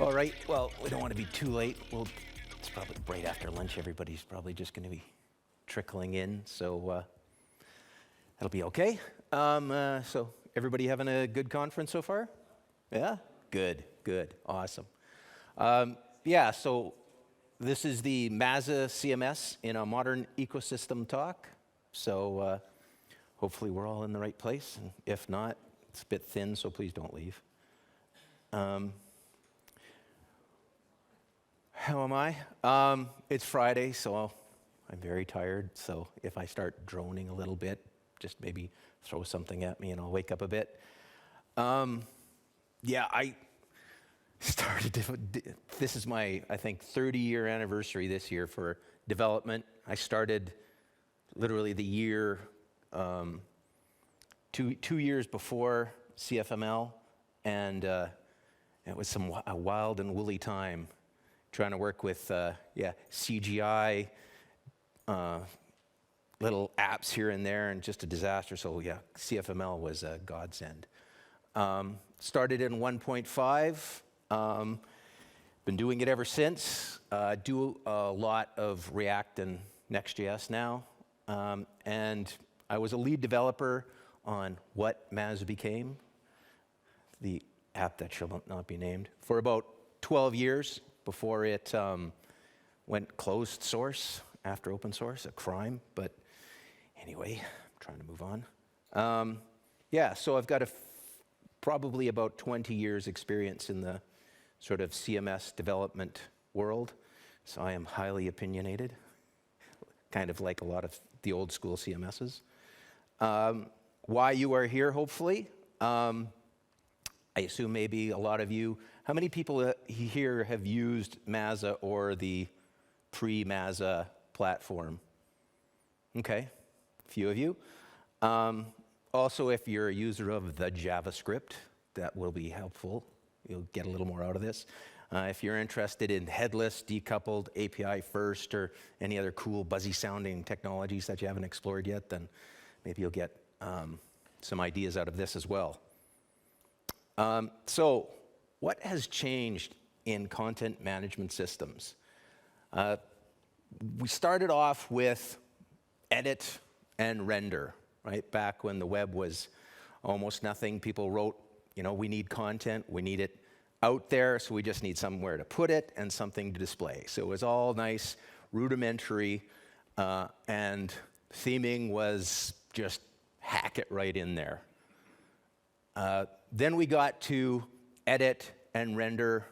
All right, well, we don't want to be too late. It's probably right after lunch. Everybody's probably just going to be trickling in, so that'll be okay. So everybody having a good conference so far? Yeah? Good, awesome. So this is the Masa CMS in a modern ecosystem talk. So hopefully we're all in the right place, and if not, it's a bit thin, so please don't leave. How am I? It's Friday, so I'm very tired. So if I start droning a little bit, just maybe throw something at me and I'll wake up a bit. I started, this is my, I think, 30-year anniversary this year for development. I started literally the year, 2 years before CFML, and it was a wild and woolly time trying to work with CGI, little apps here and there, and just a disaster. So CFML was a godsend. Started in 1.5, been doing it ever since. Do a lot of React and Next.js now. And I was a lead developer on what Masa became, the app that shall not be named, for about 12 years before it went closed source after open source, a crime. But anyway, I'm trying to move on. So I've got probably about 20 years experience in the sort of CMS development world. So I am highly opinionated, kind of like a lot of the old school CMSs. Why you are here, hopefully. I assume maybe a lot of you, how many people here have used Masa or the pre-Masa platform? Okay, a few of you. Also, if you're a user of the JavaScript, that will be helpful. You'll get a little more out of this. If you're interested in headless, decoupled, API first, or any other cool, buzzy-sounding technologies that you haven't explored yet, then maybe you'll get some ideas out of this as well. So what has changed in content management systems? We started off with edit and render, right? Back when the web was almost nothing, people wrote, we need content, we need it out there, so we just need somewhere to put it and something to display. So it was all nice, rudimentary, and theming was just hack it right in there. Then we got to edit and render,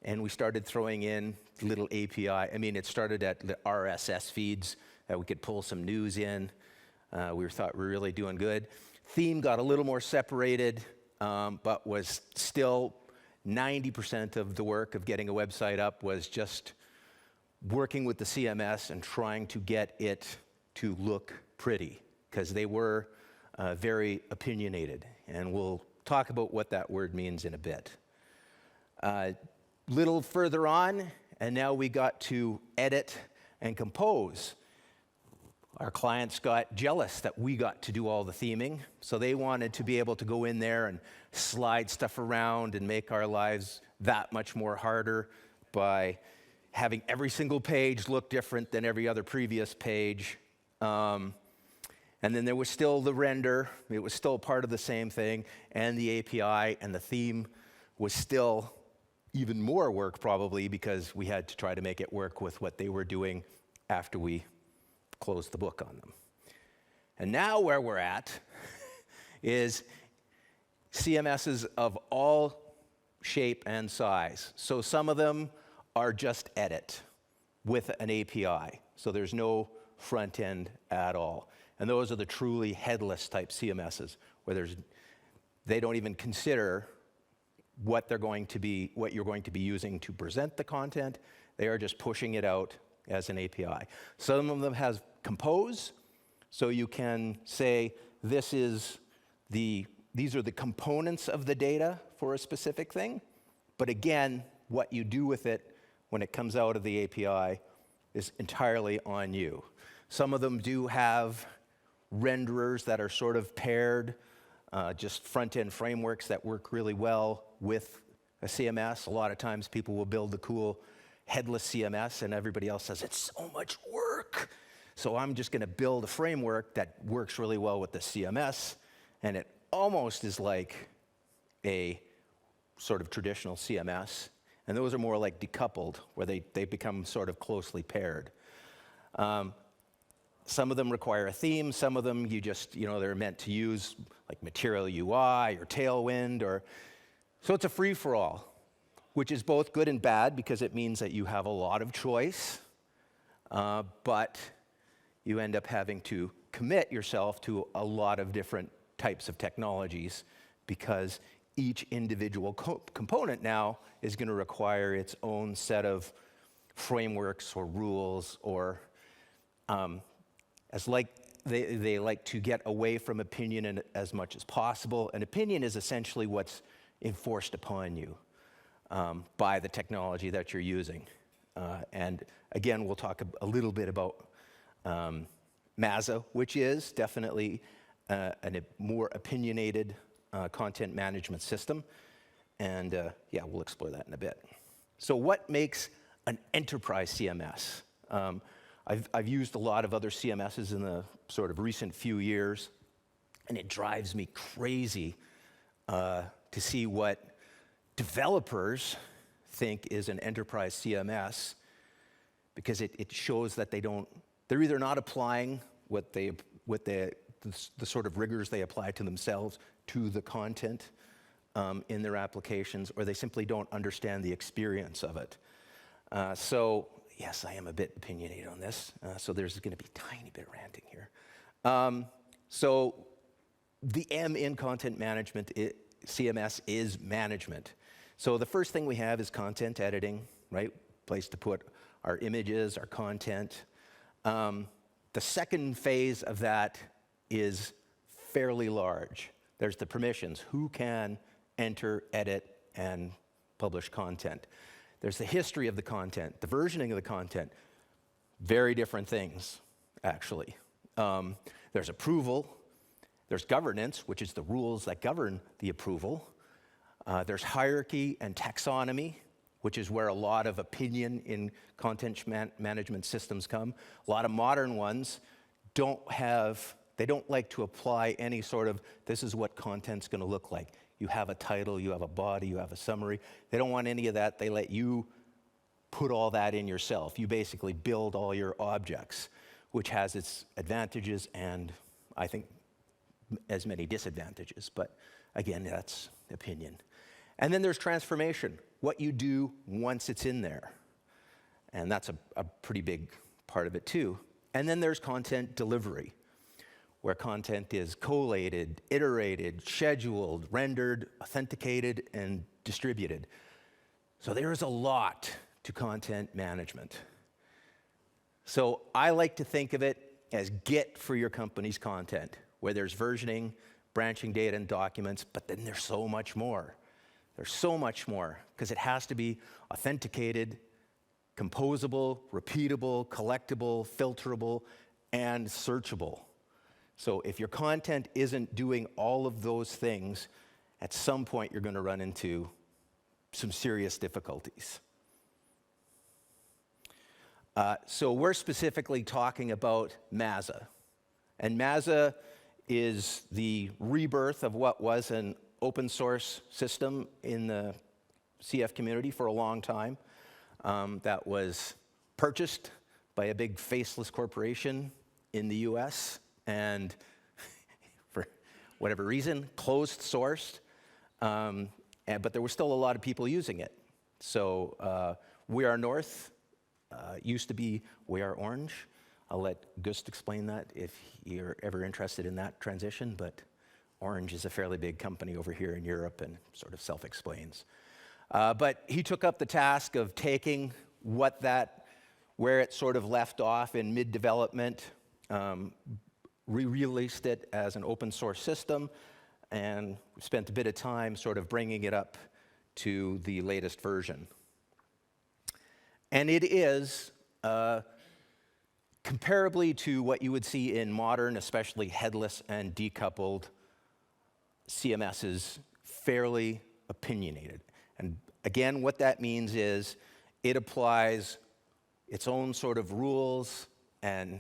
and we started throwing in little API. It started at the RSS feeds that we could pull some news in. We thought we were really doing good. Theme got a little more separated, but was still 90% of the work of getting a website up was just working with the CMS and trying to get it to look pretty, because they were very opinionated. And we'll talk about what that word means in a bit. Little further on, and now we got to edit and compose. Our clients got jealous that we got to do all the theming, so they wanted to be able to go in there and slide stuff around and make our lives that much more harder by having every single page look different than every other previous page. And then there was still the render. It was still part of the same thing, and the API, and the theme was still even more work probably, because we had to try to make it work with what they were doing after we closed the book on them. And now where we're at is CMSs of all shape and size. So some of them are just edit with an API. So there's no front end at all. And those are the truly headless type CMSs, where they don't even consider what you're going to be using to present the content. They are just pushing it out as an API. Some of them have compose, so you can say these are the components of the data for a specific thing. But again, what you do with it when it comes out of the API is entirely on you. Some of them do have renderers that are sort of paired, just front-end frameworks that work really well with a CMS. A lot of times people will build the cool headless CMS and everybody else says, it's so much work. So I'm just going to build a framework that works really well with the CMS, and it almost is like a sort of traditional CMS. And those are more like decoupled, where they become sort of closely paired. Some of them require a theme. Some of them they're meant to use like Material UI or Tailwind. So it's a free-for-all, which is both good and bad because it means that you have a lot of choice, but you end up having to commit yourself to a lot of different types of technologies because each individual component now is going to require its own set of frameworks or rules or they like to get away from opinion as much as possible. And opinion is essentially what's enforced upon you by the technology that you're using. And again, we'll talk a little bit about Masa, which is definitely a more opinionated content management system. And we'll explore that in a bit. So what makes an enterprise CMS? I've used a lot of other CMSs in the sort of recent few years, and it drives me crazy to see what developers think is an enterprise CMS, because it shows that they're either not applying the sort of rigors they apply to themselves to the content in their applications, or they simply don't understand the experience of it. So yes, I am a bit opinionated on this, so there's going to be a tiny bit of ranting here. So the M in content management, CMS is management. So the first thing we have is content editing, right? Place to put our images, our content. The second phase of that is fairly large. There's the permissions. Who can enter, edit, and publish content? There's the history of the content, the versioning of the content. Very different things, actually. There's approval. There's governance, which is the rules that govern the approval. There's hierarchy and taxonomy, which is where a lot of opinion in content management systems come. A lot of modern ones don't like to apply any sort of, this is what content's going to look like. You have a title, you have a body, you have a summary. They don't want any of that. They let you put all that in yourself. You basically build all your objects, which has its advantages and, I think, as many disadvantages. But again, that's opinion. And then there's transformation, what you do once it's in there. And that's a pretty big part of it too. And then there's content delivery, where content is collated, iterated, scheduled, rendered, authenticated, and distributed. So there is a lot to content management. So I like to think of it as Git for your company's content, where there's versioning, branching data and documents, but then there's so much more. There's so much more, because it has to be authenticated, composable, repeatable, collectible, filterable, and searchable. So if your content isn't doing all of those things, at some point you're going to run into some serious difficulties. So we're specifically talking about Masa. And Masa is the rebirth of what was an open source system in the CF community for a long time that was purchased by a big faceless corporation in the US and for whatever reason, closed sourced, but there were still a lot of people using it. So We Are North used to be We Are Orange. I'll let Gust explain that if you're ever interested in that transition, but Orange is a fairly big company over here in Europe and sort of self-explains. But he took up the task of taking where it sort of left off in mid-development, re-released it as an open source system, and spent a bit of time sort of bringing it up to the latest version. And it is, comparably to what you would see in modern, especially headless and decoupled CMSs, fairly opinionated. And Again, what that means is it applies its own sort of rules and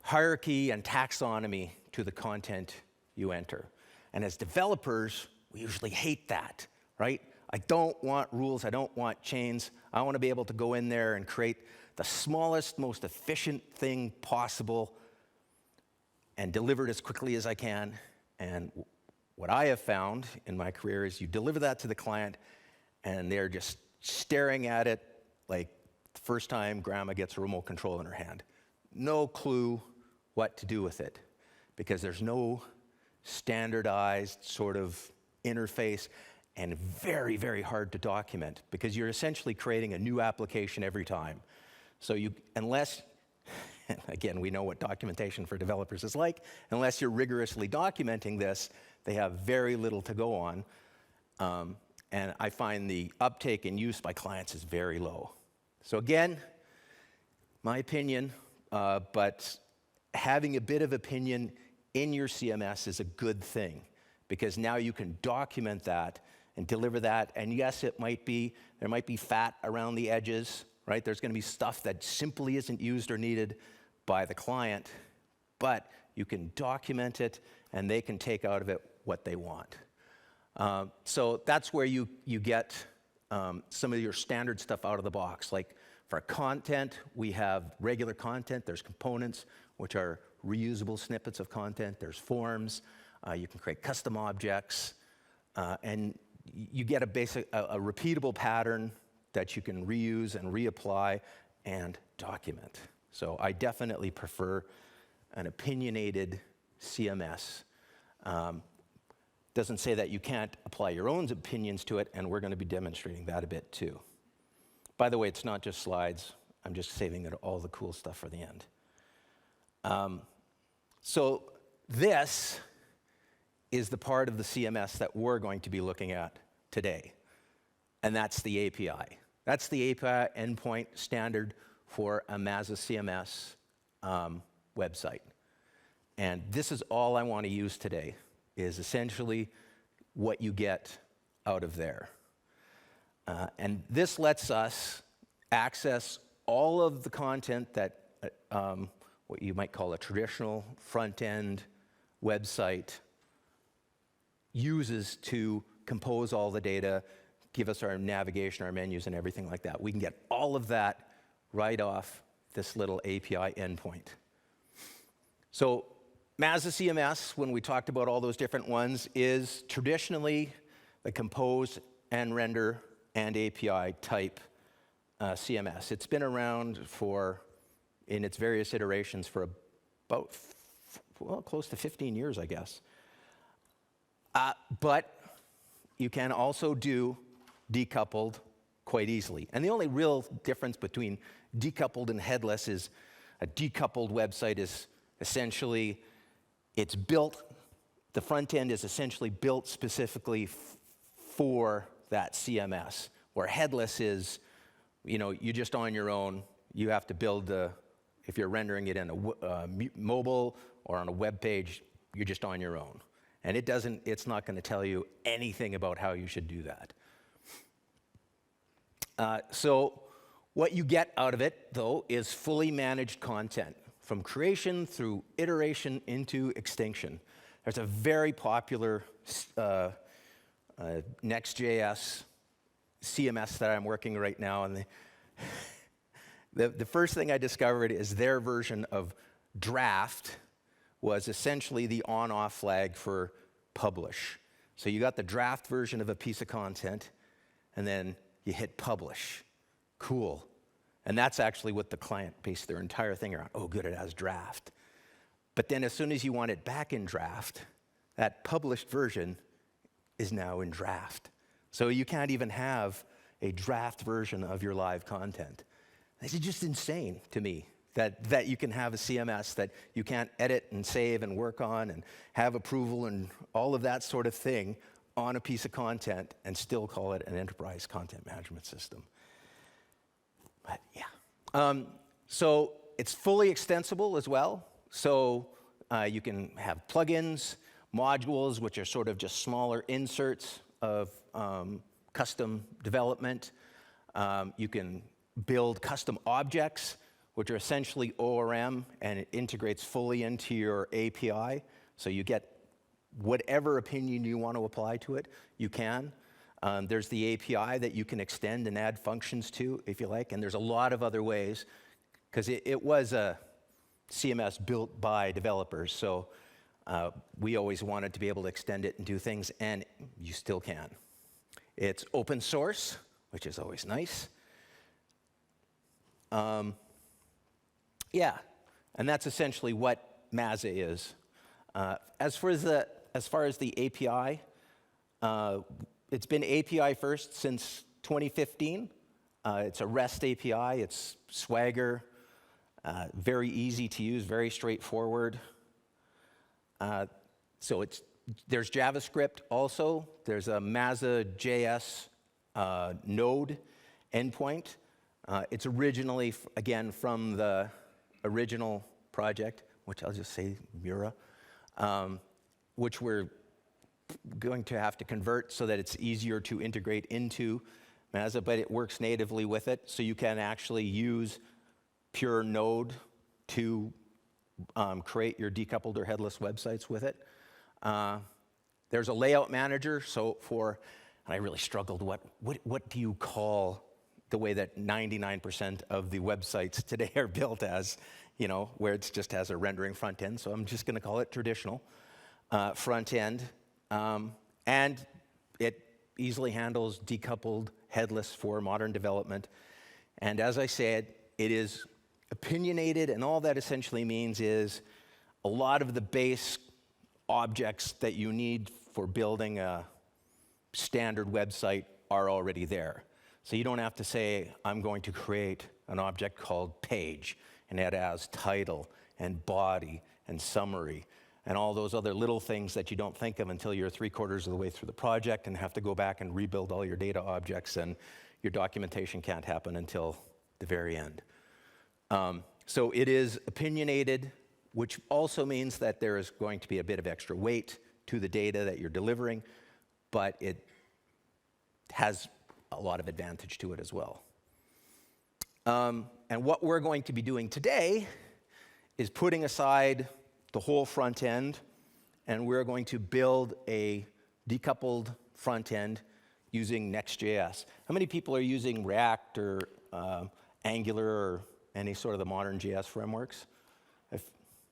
hierarchy and taxonomy to the content you enter. And as developers, we usually hate that, right? I don't want rules, I don't want chains. I want to be able to go in there and create the smallest, most efficient thing possible and deliver it as quickly as I can. And what I have found in my career is you deliver that to the client and they're just staring at it like the first time grandma gets a remote control in her hand. No clue what to do with it because there's no standardized sort of interface and very, very hard to document because you're essentially creating a new application every time. So unless, again, we know what documentation for developers is like, unless you're rigorously documenting this, they have very little to go on. And I find the uptake and use by clients is very low. So again, my opinion, but having a bit of opinion in your CMS is a good thing because now you can document that and deliver that. And yes, there might be fat around the edges, right? There's going to be stuff that simply isn't used or needed by the client, but you can document it and they can take out of it what they want. So that's where you get some of your standard stuff out of the box. Like for content, we have regular content. There's components, which are reusable snippets of content. There's forms. You can create custom objects. And you get a repeatable pattern that you can reuse and reapply and document. So I definitely prefer an opinionated CMS. Doesn't say that you can't apply your own opinions to it, and we're going to be demonstrating that a bit too. By the way, it's not just slides. I'm just saving all the cool stuff for the end. So this is the part of the CMS that we're going to be looking at today, and that's the API. That's the API endpoint standard for a Masa CMS website. And this is all I want to use today, is essentially what you get out of there. And this lets us access all of the content that what you might call a traditional front-end website uses to compose all the data, give us our navigation, our menus, and everything like that. We can get all of that right off this little API endpoint. So Masa CMS, when we talked about all those different ones, is traditionally the compose and render and API type CMS. It's been around in its various iterations for about, close to 15 years, I guess. But you can also do decoupled quite easily. And the only real difference between decoupled and headless is a decoupled website is essentially, the front end is essentially built specifically for that CMS, where headless is, you're just on your own. You have to build if you're rendering it in a mobile or on a web page, you're just on your own. And it's not going to tell you anything about how you should do that. So what you get out of it, though, is fully managed content from creation through iteration into extinction. There's a very popular Next.js CMS that I'm working right now, and the first thing I discovered is their version of draft was essentially the on-off flag for publish. So you got the draft version of a piece of content, and then you hit publish. Cool. And that's actually what the client based their entire thing around. Oh, good, it has draft. But then as soon as you want it back in draft, that published version is now in draft. So you can't even have a draft version of your live content. This is just insane to me, that you can have a CMS that you can't edit and save and work on and have approval and all of that sort of thing on a piece of content and still call it an enterprise content management system. But yeah. So it's fully extensible as well. So you can have plugins, modules, which are sort of just smaller inserts of custom development. You can build custom objects, which are essentially ORM, and it integrates fully into your API. So you get whatever opinion you want to apply to it, you can. There's the API that you can extend and add functions to, if you like, and there's a lot of other ways, because it was a CMS built by developers, so we always wanted to be able to extend it and do things, and you still can. It's open source, which is always nice. Yeah, and that's essentially what Masa is. As far as the API, it's been API first since 2015. It's a REST API. It's Swagger, very easy to use, very straightforward. So there's JavaScript also. There's a Masa.js node endpoint. It's originally, again, from the original project, which I'll just say Mura, which we're going to have to convert so that it's easier to integrate into Masa, but it works natively with it, so you can actually use pure Node to create your decoupled or headless websites with it. There's a layout manager, so and I really struggled, what do you call the way that 99% of the websites today are built as, where it just has a rendering front end, so I'm just gonna call it traditional front end. And it easily handles decoupled headless for modern development. And as I said, it is opinionated, and all that essentially means is a lot of the base objects that you need for building a standard website are already there. So you don't have to say, I'm going to create an object called page, and it has title and body and summary and all those other little things that you don't think of until you're 3/4 of the way through the project and have to go back and rebuild all your data objects, and your documentation can't happen until the very end. So it is opinionated, which also means that there is going to be a bit of extra weight to the data that you're delivering, but it has a lot of advantage to it as well. And what we're going to be doing today is putting aside the whole front end, and we're going to build a decoupled front end using Next.js. How many people are using React or Angular or any sort of the modern JS frameworks?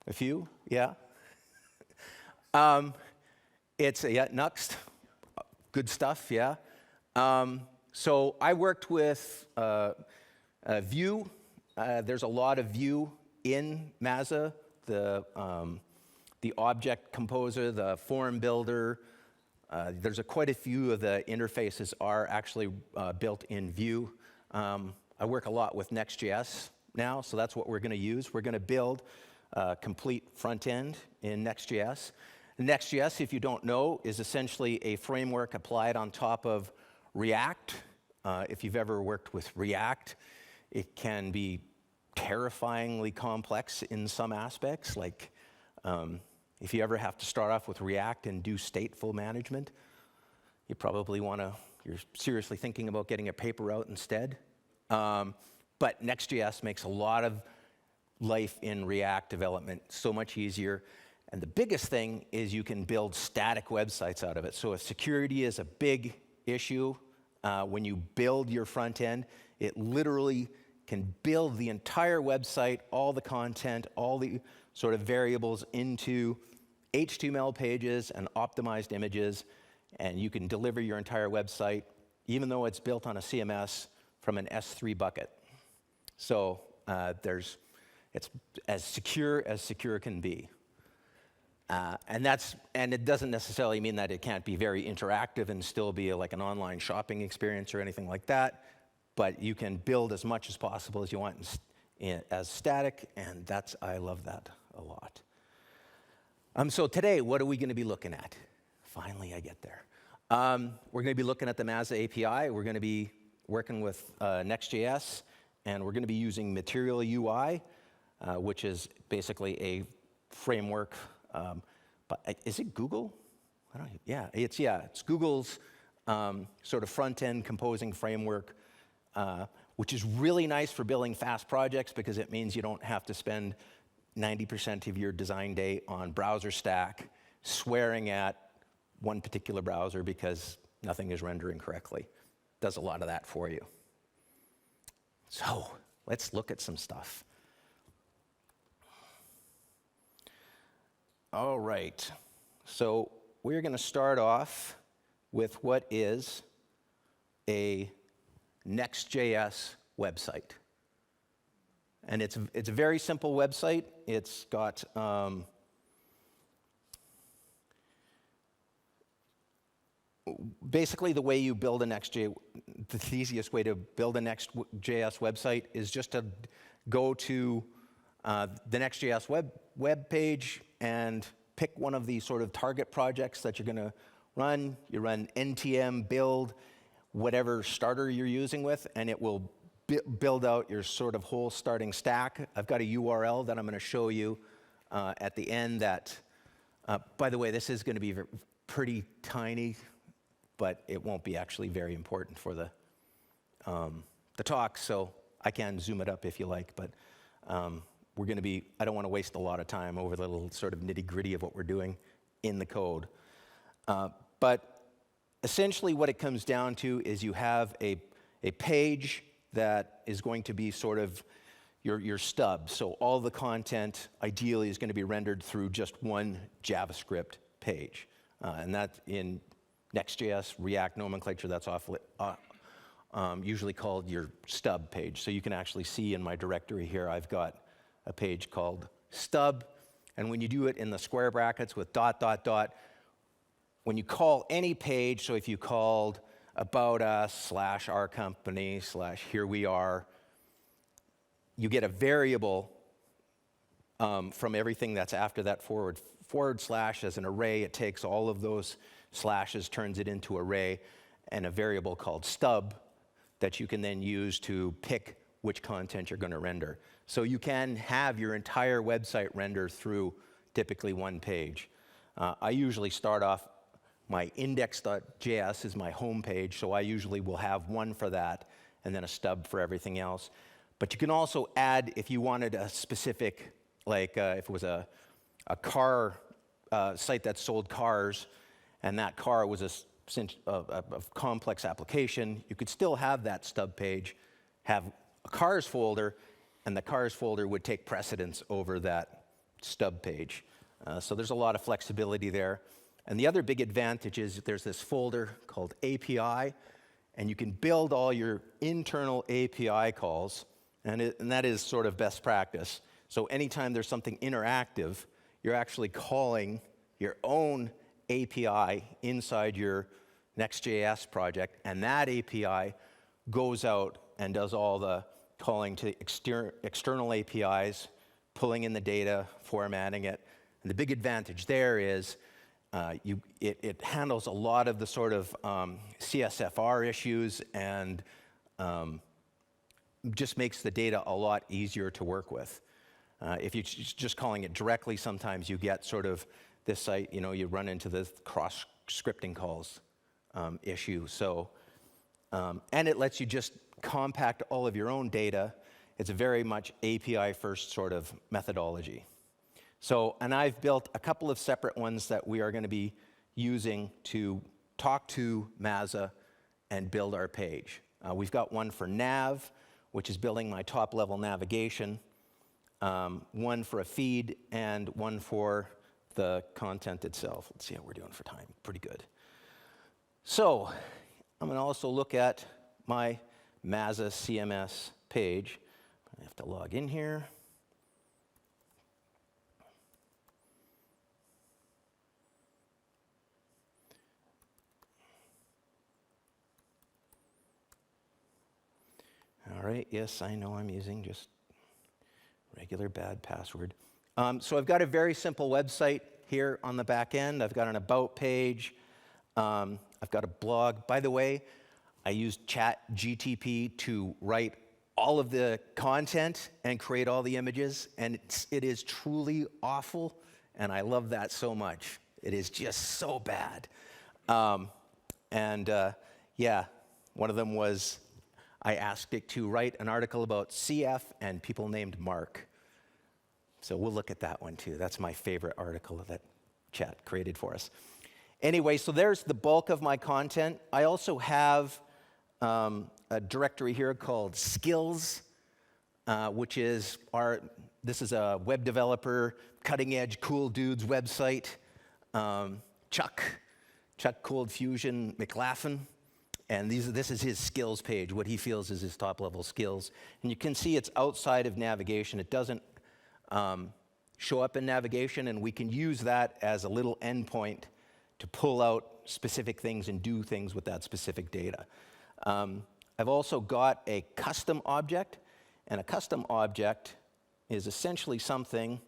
A few, yeah? Yeah, Nuxt, good stuff, yeah. So I worked with Vue. There's a lot of Vue in Masa. The object composer, the form builder, there's quite a few of the interfaces are actually built in Vue. I work a lot with Next.js now, so that's what we're going to use. We're going to build a complete front end in Next.js. Next.js, if you don't know, is essentially a framework applied on top of React. If you've ever worked with React, it can be terrifyingly complex in some aspects, like if you ever have to start off with React and do stateful management, you probably you're seriously thinking about getting a paper out instead. But Next.js makes a lot of life in React development so much easier. And the biggest thing is you can build static websites out of it. So if security is a big issue, when you build your front end, it literally can build the entire website, all the content, all the sort of variables into HTML pages and optimized images, and you can deliver your entire website, even though it's built on a CMS, from an S3 bucket. So it's as secure can be. And it doesn't necessarily mean that it can't be very interactive and still be like an online shopping experience or anything like that, but you can build as much as possible as you want as static, and I love that a lot. So today, what are we going to be looking at? Finally, I get there. We're going to be looking at the Masa API. We're going to be working with Next.js, and we're going to be using Material UI, which is basically a framework. But is it Google? It's Google's sort of front-end composing framework, which is really nice for building fast projects because it means you don't have to spend 90% of your design day on browser stack swearing at one particular browser because nothing is rendering correctly. Does a lot of that for you. So let's look at some stuff. All right, so we're going to start off with what is a Next.js website. And it's a very simple website. It's got basically the way you build a Next.js, the easiest way to build a Next.js website is just to go to the Next.js web page and pick one of these sort of target projects that you're going to run. You run npm build whatever starter you're using with, and it will build out your sort of whole starting stack. I've got a URL that I'm going to show you at the end that, by the way, this is going to be pretty tiny, but it won't be actually very important for the talk, so I can zoom it up if you like, but we're going to be, I don't want to waste a lot of time over the little sort of nitty-gritty of what we're doing in the code. But essentially what it comes down to is you have a page that is going to be sort of your stub. So all the content ideally is going to be rendered through just one JavaScript page. And that in Next.js, React nomenclature, that's usually called your stub page. So you can actually see in my directory here, I've got a page called stub. And when you do it in the square brackets with ... when you call any page, so if you called about us / our company / here we are, you get a variable from everything that's after that / as an array. It takes all of those slashes, turns it into array, and a variable called stub that you can then use to pick which content you're going to render. So you can have your entire website render through typically one page. I usually start off, my index.js is my home page, so I usually will have one for that and then a stub for everything else. But you can also add, if you wanted a specific, like if it was a car site that sold cars, and that car was a complex application, you could still have that stub page, have a cars folder, and the cars folder would take precedence over that stub page. So there's a lot of flexibility there. And the other big advantage is there's this folder called API, and you can build all your internal API calls, and that is sort of best practice. So anytime there's something interactive, you're actually calling your own API inside your Next.js project, and that API goes out and does all the calling to external APIs, pulling in the data, formatting it. And the big advantage there is it handles a lot of the sort of CSFR issues and just makes the data a lot easier to work with. If you're just calling it directly, sometimes you get sort of this site, you run into the cross-scripting calls issue. So, and it lets you just compact all of your own data. It's a very much API-first sort of methodology. So, and I've built a couple of separate ones that we are going to be using to talk to Masa and build our page. We've got one for nav, which is building my top-level navigation, one for a feed, and one for the content itself. Let's see how we're doing for time. Pretty good. So, I'm going to also look at my Masa CMS page. I have to log in here. All right, yes, I know I'm using just regular bad password. So I've got a very simple website here on the back end. I've got an about page. I've got a blog. By the way, I used ChatGTP to write all of the content and create all the images, and it is truly awful, and I love that so much. It is just so bad. And yeah, one of them was I asked it to write an article about CF and people named Mark. So we'll look at that one too. That's my favorite article that Chat created for us. Anyway, so there's the bulk of my content. I also have a directory here called Skills, which is this is a web developer, cutting edge, cool dude's website. Chuck Cold Fusion McLaughlin. And this is his skills page, what he feels is his top level skills. And you can see it's outside of navigation. It doesn't show up in navigation, and we can use that as a little endpoint to pull out specific things and do things with that specific data. I've also got a custom object, and a custom object is essentially something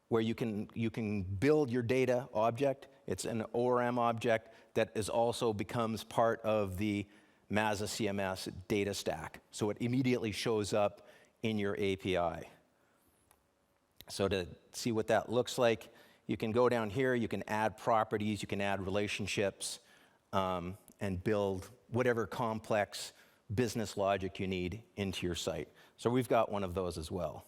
where you can build your data object. It's an ORM object that also becomes part of the Masa CMS data stack. So it immediately shows up in your API. So to see what that looks like, you can go down here, you can add properties, you can add relationships, and build whatever complex business logic you need into your site. So we've got one of those as well.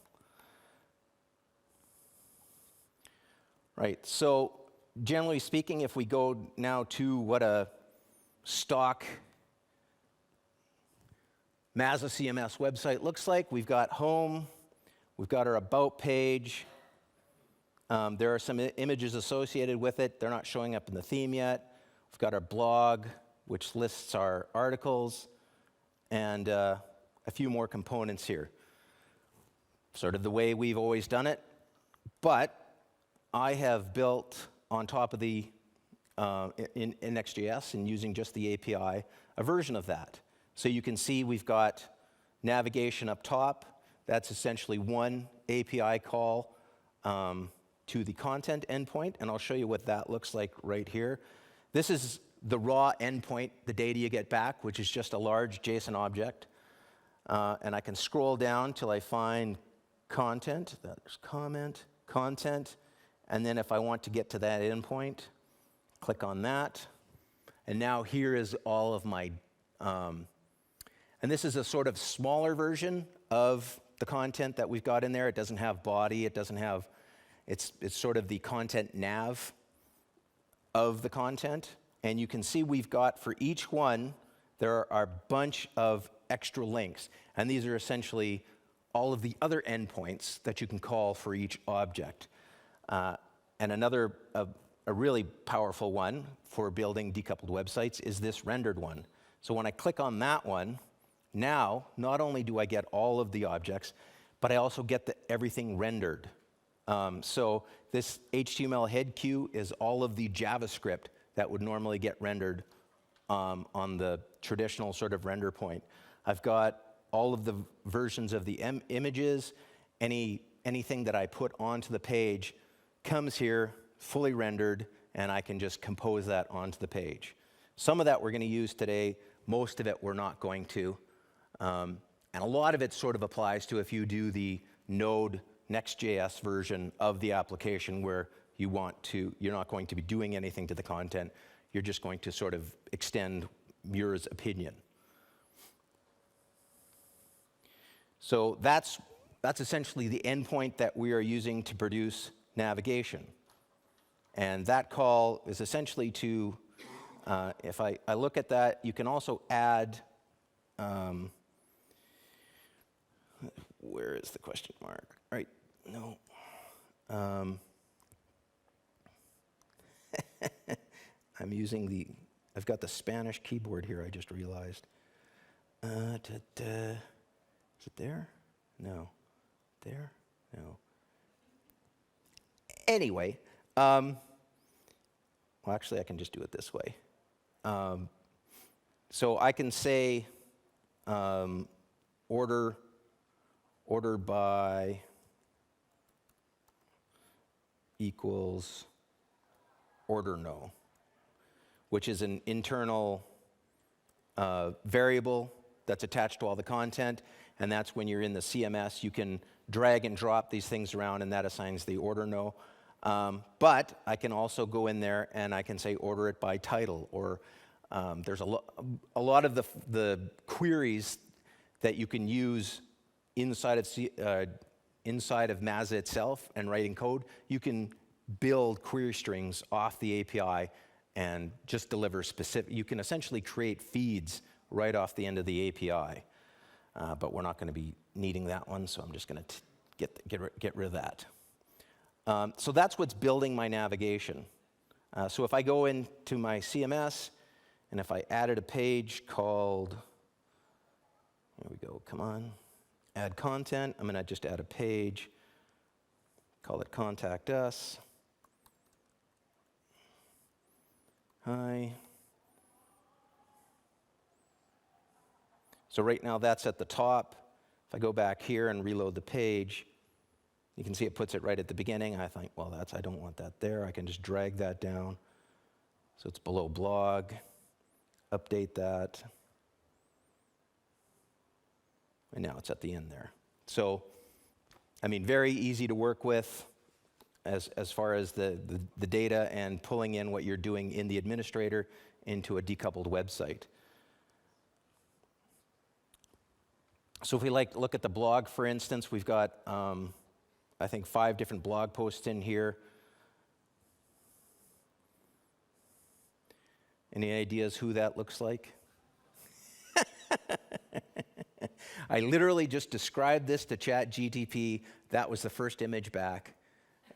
Right, so generally speaking, if we go now to what a stock Masa CMS website looks like, we've got home, we've got our about page. There are some images associated with it. They're not showing up in the theme yet. We've got our blog, which lists our articles, and a few more components here. Sort of the way we've always done it, but I have built on top of the in Next.js and using just the API, a version of that. So you can see we've got navigation up top. That's essentially one API call to the content endpoint, and I'll show you what that looks like right here. This is the raw endpoint, the data you get back, which is just a large JSON object. And I can scroll down till I find content. There's comment, content. And then if I want to get to that endpoint, click on that. And now here is all of my, and this is a sort of smaller version of the content that we've got in there. It doesn't have body, it doesn't have, it's sort of the content nav of the content. And you can see we've got for each one, there are a bunch of extra links. And these are essentially all of the other endpoints that you can call for each object. And another, a really powerful one for building decoupled websites is this rendered one. So when I click on that one, now not only do I get all of the objects, but I also get everything rendered. So this HTML head queue is all of the JavaScript that would normally get rendered on the traditional sort of render point. I've got all of the versions of the images. Anything that I put onto the page comes here, fully rendered, and I can just compose that onto the page. Some of that we're going to use today. Most of it we're not going to. And a lot of it sort of applies to if you do the Node Next.js version of the application where you're not going to be doing anything to the content. You're just going to sort of extend Muir's opinion. So that's essentially the endpoint that we are using to produce navigation. And that call is essentially to, if I look at that, you can also add, where is the question mark? Right, no. I've got the Spanish keyboard here, I just realized. Is it there? No. There? No. Anyway, well, actually, I can just do it this way. So I can say order by equals order no, which is an internal variable that's attached to all the content, and that's when you're in the CMS, you can drag and drop these things around, and that assigns the order no. But I can also go in there and I can say order it by title, or there's a lot of the queries that you can use inside of Masa itself and writing code. You can build query strings off the API and just deliver specific. You can essentially create feeds right off the end of the API, but we're not going to be needing that one, so I'm just going to get rid of that. So that's what's building my navigation. So if I go into my CMS, and if I added a page called, here we go, come on, add content, I'm going to just add a page, call it Contact Us. Hi. So right now that's at the top. If I go back here and reload the page, you can see it puts it right at the beginning. I think, well, I don't want that there. I can just drag that down. So it's below blog, update that. And now it's at the end there. So, I mean, very easy to work with as far as the data and pulling in what you're doing in the administrator into a decoupled website. So if we look at the blog, for instance, we've got, I think, 5 different blog posts in here. Any ideas who that looks like? I literally just described this to ChatGPT. That was the first image back.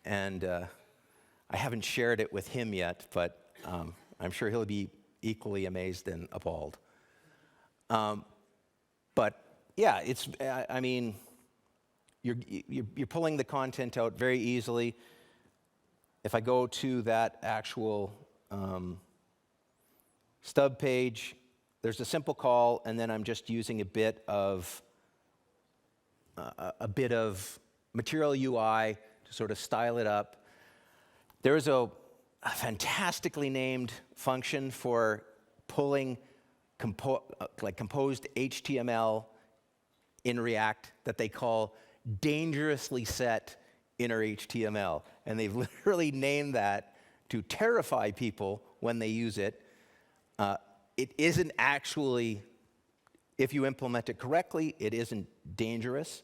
And I haven't shared it with him yet, but I'm sure he'll be equally amazed and appalled. But yeah, I mean, you're pulling the content out very easily. If I go to that actual stub page, there's a simple call, and then I'm just using a bit of Material UI to sort of style it up. There's a fantastically named function for pulling composed HTML in React that they call dangerously set inner HTML. And they've literally named that to terrify people when they use it. It isn't actually, if you implement it correctly, it isn't dangerous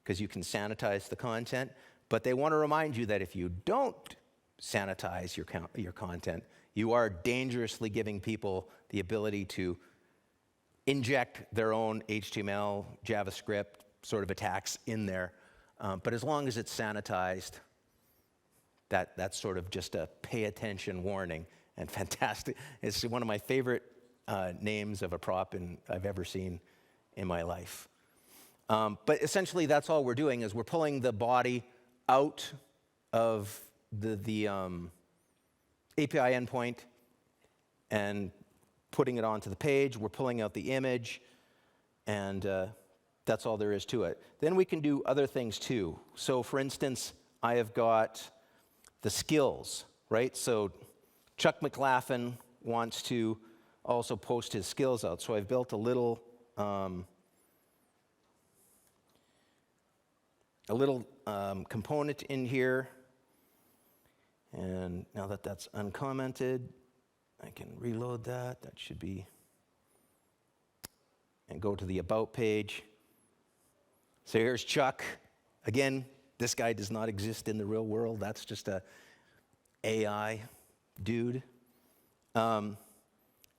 because you can sanitize the content. But they want to remind you that if you don't sanitize your content, you are dangerously giving people the ability to inject their own HTML, JavaScript sort of attacks in there. But as long as it's sanitized, that's sort of just a pay attention warning. And fantastic. It's one of my favorite names of a prop I've ever seen in my life. But essentially, that's all we're doing is we're pulling the body out of the API endpoint and putting it onto the page. We're pulling out the image, and that's all there is to it. Then we can do other things too. So for instance, I have got the skills, right? So Chuck McLaughlin wants to also post his skills out. So I've built a little component in here. And now that that's uncommented, I can reload that. That should be, and go to the About page. So here's Chuck. Again, this guy does not exist in the real world. That's just a AI dude. And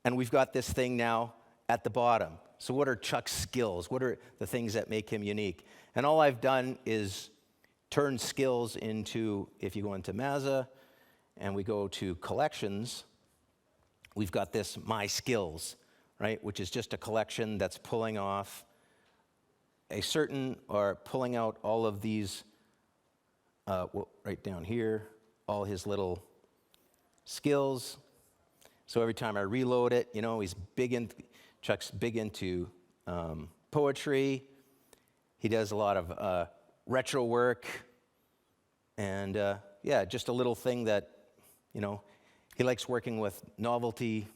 we've got this thing now at the bottom. So what are Chuck's skills? What are the things that make him unique? And all I've done is turn skills into, if you go into Masa and we go to collections, we've got this My Skills, right? Which is just a collection that's pulling off a certain, or pulling out all of these, right down here, all his little skills. So every time I reload it, you know, Chuck's big into poetry. He does a lot of retro work. And yeah, just a little thing that, you know, he likes working with novelty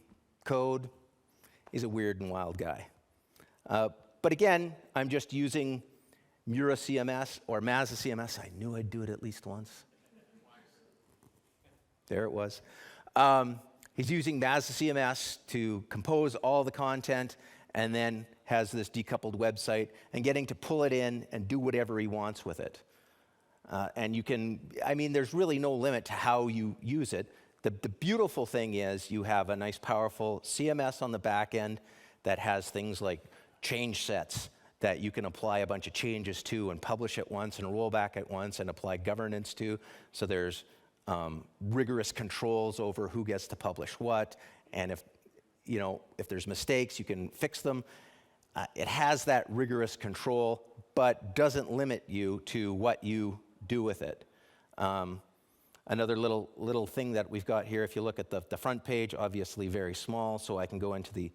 code. He's a weird and wild guy. But again, I'm just using Masa CMS or Masa CMS. I knew I'd do it at least once. There it was. He's using Masa CMS to compose all the content and then has this decoupled website and getting to pull it in and do whatever he wants with it. And you can, I mean, there's really no limit to how you use it. The beautiful thing is you have a nice, powerful CMS on the back end that has things like change sets that you can apply a bunch of changes to and publish at once and roll back at once and apply governance to. So there's rigorous controls over who gets to publish what, and if there's mistakes, you can fix them. It has that rigorous control, but doesn't limit you to what you do with it. Another little thing that we've got here, if you look at the front page, obviously very small, so I can go into the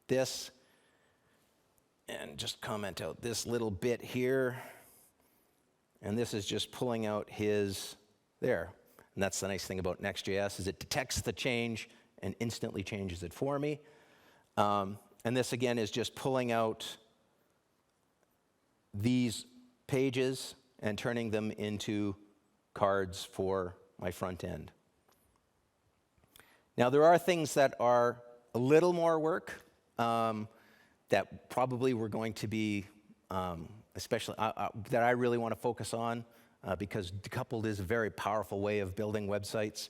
this and just comment out this little bit here. And this is just pulling out his there. And that's the nice thing about Next.js is it detects the change and instantly changes it for me. And this again is just pulling out these pages and turning them into cards for my front end. Now there are things that are a little more work that probably we're going to be, especially that I really want to focus on because decoupled is a very powerful way of building websites.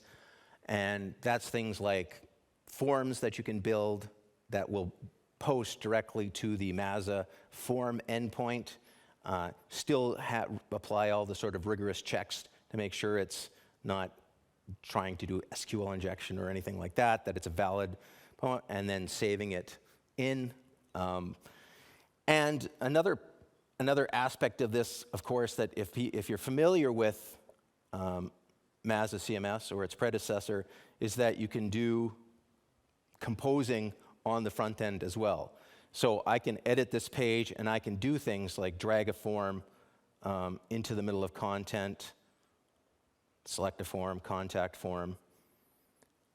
And that's things like forms that you can build that will post directly to the Masa form endpoint, still apply all the sort of rigorous checks to make sure it's not trying to do SQL injection or anything like that, that it's a valid point, and then saving it in. And another aspect of this, of course, that if you're familiar with Masa CMS or its predecessor, is that you can do composing on the front end as well. So I can edit this page and I can do things like drag a form into the middle of content, select a form, contact form,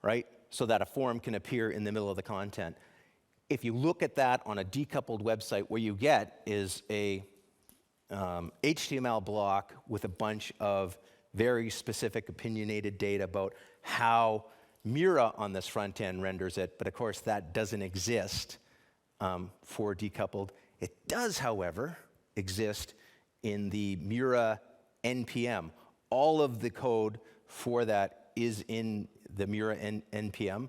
right? So that a form can appear in the middle of the content. If you look at that on a decoupled website, what you get is a HTML block with a bunch of very specific opinionated data about how Mira on this front end renders it, but of course that doesn't exist for decoupled. It does, however, exist in the Mira NPM. All of the code for that is in the Mira NPM.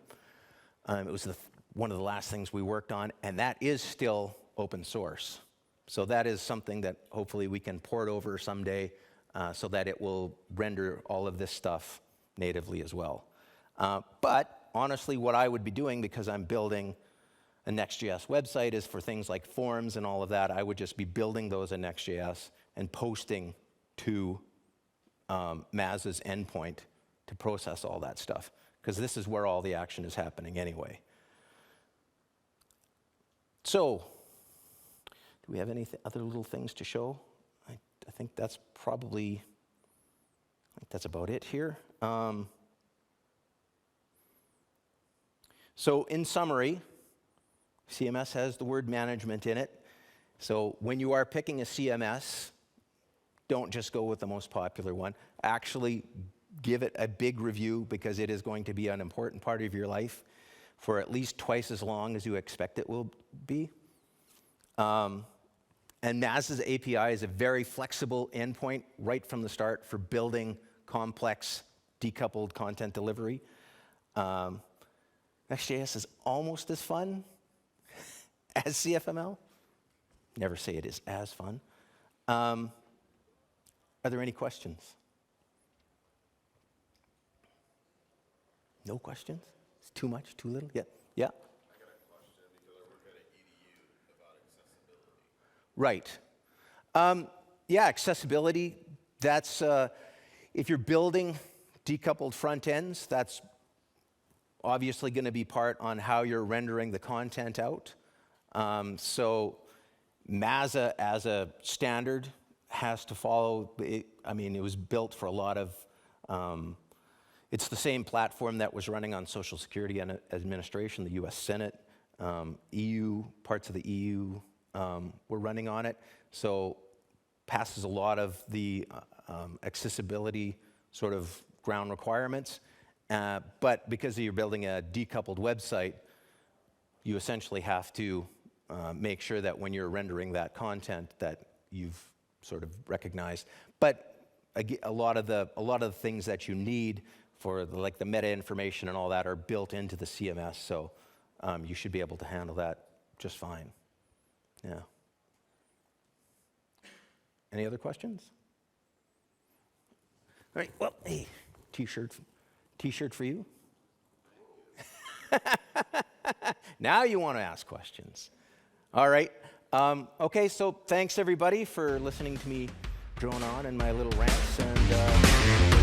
It was one of the last things we worked on, and that is still open source. So that is something that hopefully we can port over someday so that it will render all of this stuff natively as well. But honestly, what I would be doing, because I'm building a Next.js website, is for things like forms and all of that, I would just be building those in Next.js and posting to Masa's endpoint to process all that stuff, because this is where all the action is happening anyway. So, do we have any other little things to show? I think that's probably, that's about it here. So in summary, CMS has the word management in it. So when you are picking a CMS, don't just go with the most popular one. Actually give it a big review, because it is going to be an important part of your life for at least twice as long as you expect it will be. And Masa's API is a very flexible endpoint right from the start for building complex decoupled content delivery. Next.js is almost as fun as CFML. Never say it is as fun. Are there any questions? No questions? It's too much, too little? Yeah. Yeah? I got a question because I work at an EDU about accessibility. Right. Yeah, accessibility, that's, if you're building decoupled front ends, that's obviously going to be part on how you're rendering the content out. So Masa as a standard has to follow, it was built for a lot of, it's the same platform that was running on Social Security Administration, the US Senate, EU, parts of the EU were running on it. So passes a lot of the accessibility sort of ground requirements. But because you're building a decoupled website, you essentially have to make sure that when you're rendering that content that you've sort of recognized. But a lot of the things that you need for like the meta information and all that are built into the CMS, so you should be able to handle that just fine. Yeah. Any other questions? All right. Well, hey, T-shirt for you. Now you want to ask questions. All right. Okay, so thanks everybody for listening to me drone on in my little rants, and